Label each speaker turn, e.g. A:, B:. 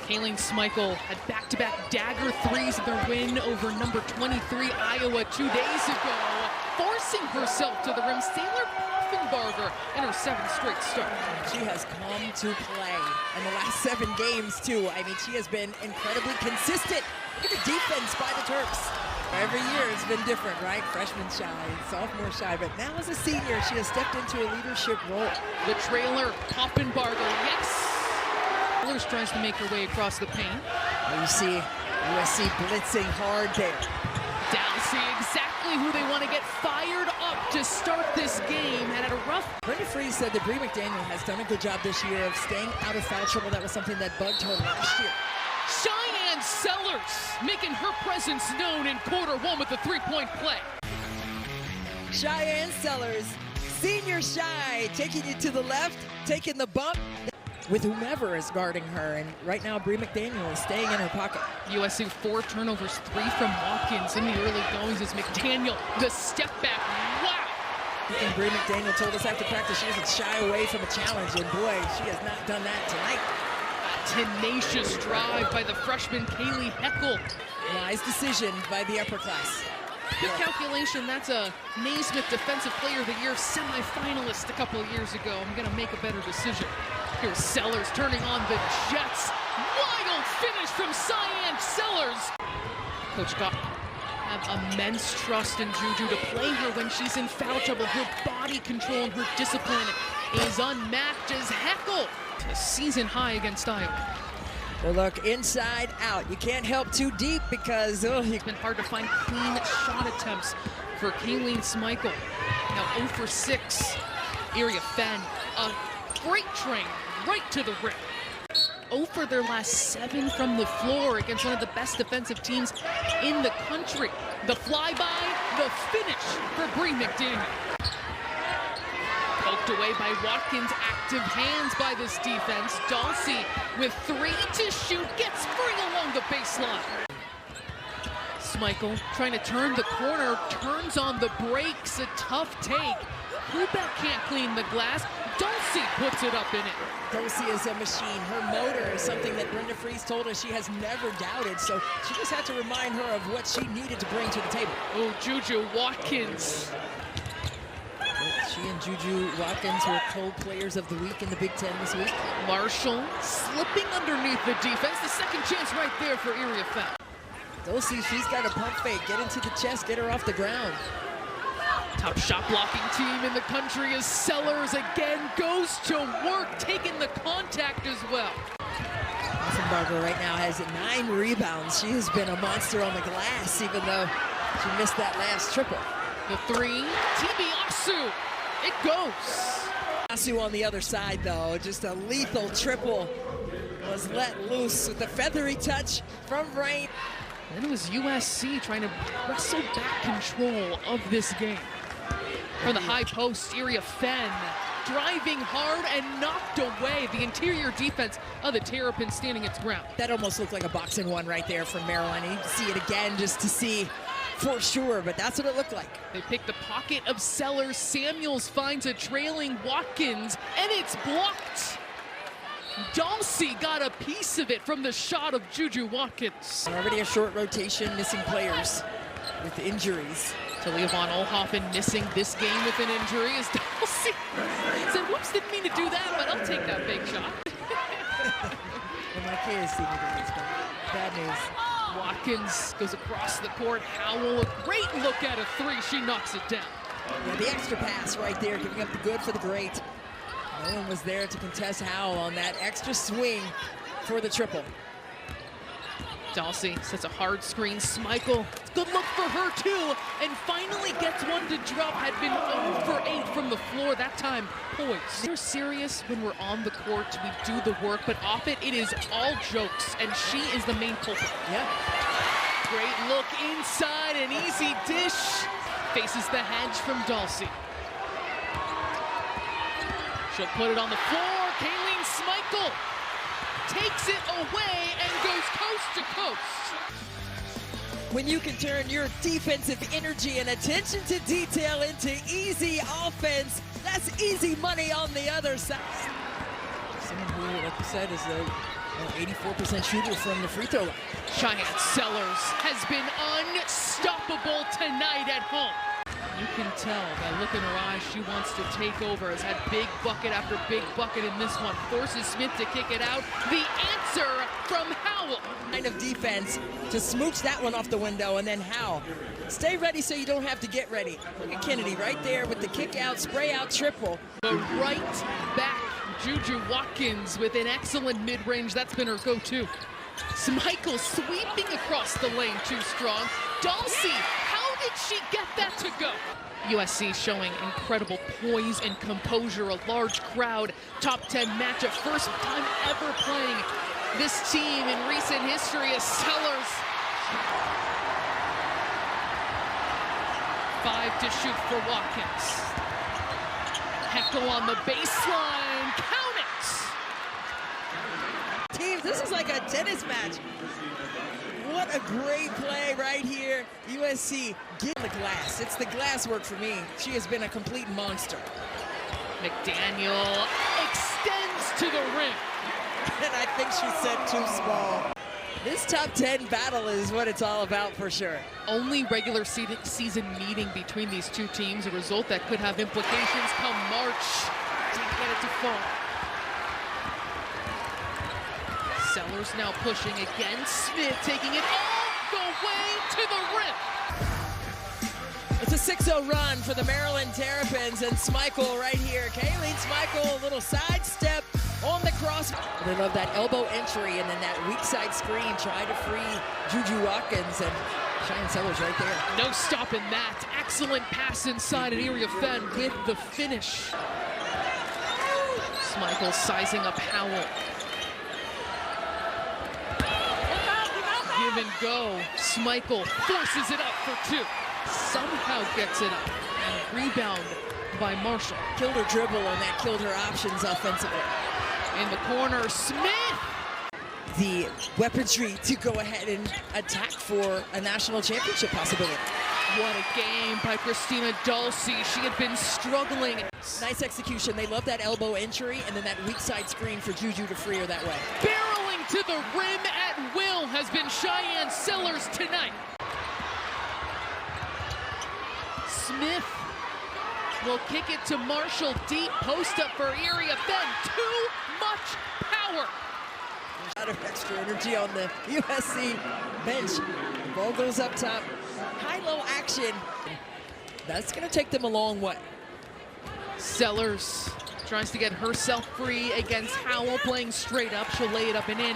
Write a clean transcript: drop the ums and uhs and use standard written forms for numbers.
A: Kayleen Smeichel had back-to-back dagger threes of their win over number 23 Iowa 2 days ago, forcing herself to the rim. Sailor Poffenbarger in her 7th straight start.
B: She has come to play in the last 7 games, too. I mean, she has been incredibly consistent. Look at the defense by the Terps. Every year it's been different, right? Freshman shy, sophomore shy, but now as a senior, she has stepped into a leadership role.
A: The trailer, Poffenbarger, yes! Sailors tries to make her way across the paint.
B: You see USC blitzing hard there.
A: Dowsey, exactly who they want to get fired up to start this game. Had a rough.
B: Brenda Freese said that Bri McDaniel has done a good job this year of staying out of foul trouble. That was something that bugged her last year.
A: Cheyenne Sellers making her presence known in Q1 with the 3-point play.
B: Cheyenne Sellers, senior shy, taking it to the left, taking the bump with whomever is guarding her, and right now Bri McDaniel is staying in her pocket.
A: USC 4 turnovers, 3 from Watkins in the early goings as McDaniel, the step back, wow!
B: And Bri McDaniel told us after practice she doesn't shy away from a challenge, and boy, she has not done that tonight.
A: A tenacious drive by the freshman Kaylee Heckel.
B: Wise decision by the upper class.
A: Good calculation, that's a Naismith Defensive Player of the Year semifinalist a couple of years ago. I'm gonna make a better decision. Here's Sellers turning on the Jets. Wild finish from Cheyenne Sellers. Coach got have immense trust in Juju to play her when she's in foul trouble. Her body control and her discipline is unmatched as Heckel, a season high against Iowa.
B: Well, look, inside out. You can't help too deep because
A: it's been hard to find clean shot attempts for Kayleen Smeichel. Now 0 for 6. Area Fenn, a freight train right to the rim. 0 for their last 7 from the floor against one of the best defensive teams in the country. The flyby, the finish for Bri McDaniel. Poked away by Watkins, active hands by this defense. Dulcie with 3 to shoot, gets free along the baseline. Smeichel trying to turn the corner, turns on the brakes, a tough take. Hubeck can't clean the glass. Dulcie puts it up in it.
B: Dulcie is a machine. Her motor is something that Brenda Freese told us she has never doubted, so she just had to remind her of what she needed to bring to the table.
A: Oh, Juju Watkins.
B: She and Juju Watkins were co-players of the week in the Big Ten this week.
A: Marshall slipping underneath the defense. The second chance right there for Area Fenn.
B: Dulcie, she's got a pump fake. Get into the chest, get her off the ground.
A: Top shot blocking team in the country as Sellers again goes to work, taking the contact as well.
B: Poffenbarger right now has 9 rebounds. She has been a monster on the glass, even though she missed that last triple.
A: The 3, Tibiasu, it goes.
B: Asu on the other side, though, just a lethal triple was let loose with the feathery touch from Rain.
A: Then it was USC trying to wrestle back control of this game. From the high post, Area Fenn driving hard and knocked away. The interior defense of the Terrapins standing its ground.
B: That almost looked like a boxing one right there from Maryland. You need to see it again just to see for sure, but that's what it looked like.
A: They pick the pocket of Sellers. Samuels finds a trailing Watkins, and it's blocked. Dulcie got a piece of it from the shot of Juju Watkins.
B: Already a short rotation, missing players with injuries.
A: To Leavon Olhoffen missing this game with an injury as Dulcie said, whoops, didn't mean to do that, but I'll take that big shot.
B: Well, my kids see me do this, but bad news.
A: Watkins goes across the court. Howell, a great look at a 3. She knocks it down.
B: Yeah, the extra pass right there, giving up the good for the great. No one was there to contest Howell on that extra swing for the triple.
A: Dulcie sets a hard screen. Smeichel, good look for her too, and finally gets one to drop. Had been 0 for 8 from the floor, that time poised. We're serious when we're on the court, we do the work, but off it, it is all jokes, and she is the main culprit.
B: Yeah.
A: Great look inside, an easy dish. Faces the hedge from Dulcie. She'll put it on the floor. Kayleen Smeichel takes it away and goes coast to coast.
B: When you can turn your defensive energy and attention to detail into easy offense, that's easy money on the other side. Someone who, like you said, is 84% shooter from the free throw line.
A: Cheyenne Sellers has been unstoppable tonight at home. You can tell by look in her eyes, she wants to take over. Has had big bucket after big bucket in this one. Forces Smith to kick it out. The answer from Howell.
B: Kind of defense to smooch that one off the window, and then Howell. Stay ready so you don't have to get ready. Look at Kennedy right there with the kick out, spray out, triple.
A: The right back, Juju Watkins with an excellent mid-range. That's been her go-to. Michael sweeping across the lane, too strong. Dulcie, how did she get that to go? USC showing incredible poise and composure, a large crowd, top 10 matchup, first time ever playing this team in recent history as Sellers. 5 to shoot for Watkins. Heckel on the baseline, count it!
B: Teams, this is like a tennis match. What a great play right here. USC get the glass. It's the glass work for me. She has been a complete monster.
A: McDaniel extends to the rim.
B: And I think she said too small. This top 10 battle is what it's all about for sure.
A: Only regular season meeting between these two teams, a result that could have implications come March. Didn't get it to fall. Sellers now pushing again. Smith taking it all the way to the rim.
B: It's a 6-0 run for the Maryland Terrapins, and Smeichel right here. Kayleen Smeichel, a little sidestep on the cross. They love that elbow entry and then that weak side screen. Try to free Juju Watkins, and Cheyenne Sellers right there.
A: No stopping that. Excellent pass inside an area Fenn with the finish. Smeichel sizing up Howell. Give and go. Smeichel forces it up for 2. Somehow gets it up. And rebound by Marshall.
B: Killed her dribble, and that killed her options offensively.
A: In the corner, Smith.
B: The weaponry to go ahead and attack for a national championship possibility.
A: What a game by Christina Dulcie. She had been struggling.
B: Nice execution. They love that elbow entry and then that weak side screen for Juju to free her that way.
A: Barreling to the rim at will has been Cheyenne Sellers tonight. Smith will kick it to Marshall deep. Post up for area Fenn. Too much power.
B: A lot of extra energy on the USC bench. The ball goes up top. High-low action. That's going to take them a long way.
A: Sellers tries to get herself free against Howell, playing straight up. She'll lay it up and in.